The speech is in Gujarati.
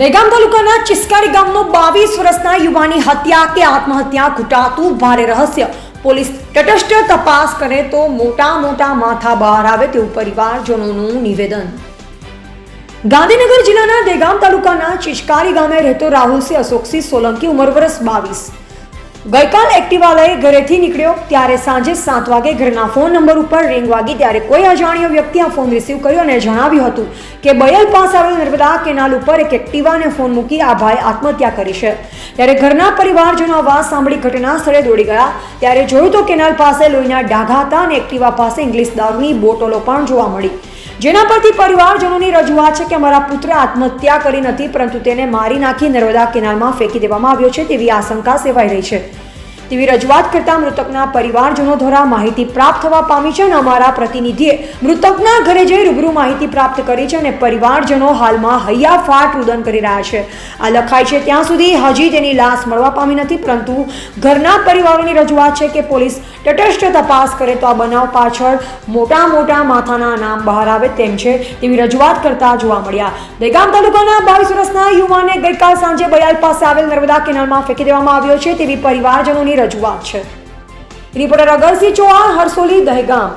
દહેગામ તાલુકાના ચિસ્કારી ગામનો 22 વર્ષના યુવાની હત્યા કે આત્મહત્યા ઘૂંટાતું ભારે રહસ્ય. પોલીસ તટસ્થ તપાસ કરે તો મોટા માથા બહાર આવે તેવું પરિવારજનોનું નિવેદન. ગાંધીનગર જિલ્લાના દહેગામ તાલુકાના ચિસ્કારી ગામે રહેતો રાહુલસિંહ અશોકસિંહ સોલંકી ઉંમર વર્ષ 22 ગઈકાલ એક્ટિવા લઈ ઘરેથી નીકળ્યો ત્યારે સાંજે 7 વાગે ઘરના ફોન નંબર ઉપર રિંગ વાગી ત્યારે કોઈ અજાણ્યો વ્યક્તિ આ ફોન રિસીવ કર્યો અને જણાવ્યું હતું કે બયલ પાસે આવેલ નર્મદા કેનાલ ઉપર એક એક્ટિવાને ફોન મૂકી આ ભાઈ આત્મહત્યા કરી છે. ત્યારે ઘરના પરિવારજનો અવાજ સાંભળી ઘટના સ્થળે દોડી ગયા ત્યારે જોયું તો કેનાલ પાસે લોહીના ડાઘા હતા અને એક્ટિવા પાસે ઇંગ્લિશ દારૂની બોટલો પણ જોવા મળી, જેના પરથી પરિવારજનોની રજૂઆત છે કે અમારા પુત્ર આત્મહત્યા કરી નથી પરંતુ તેને મારી નાખી નર્મદા કેનાલમાં ફેંકી દેવામાં આવ્યો છે તેવી આશંકા સેવાઈ રહી છે. તેવી રજૂઆત કરતા મૃતકના પરિવારજનો દ્વારા માહિતી પ્રાપ્ત થવા પામી છે અને અમારા પ્રતિનિધિએ મૃતકના ઘરે જઈ રૂબરૂ માહિતી પ્રાપ્ત કરી છે અને પરિવારજનો હાલમાં હૈયાફાટ રુદન કરી રહ્યા છે. આ લખાય છે ત્યાં સુધી હજી તેની લાશ મળવા પામી નથી, પરંતુ ઘરના પરિવારોની રજૂઆત છે કે પોલીસ તટસ્થ તપાસ કરે તો આ બનાવ પાછળ મોટા માથાના નામ બહાર આવે તેમ છે તેવી રજૂઆત કરતા જોવા મળ્યા. દહેગામ તાલુકાના 22 વર્ષના યુવાને ગઈકાલ સાંજે બયાલ પાસે આવેલ નર્મદા કેનાલમાં ફેંકી દેવામાં આવ્યો છે તેવી પરિવારજનોની રજૂઆત છે. રિપોર્ટર અગરસિંહ ચૌહાણ, હરસોલી, દહેગામ.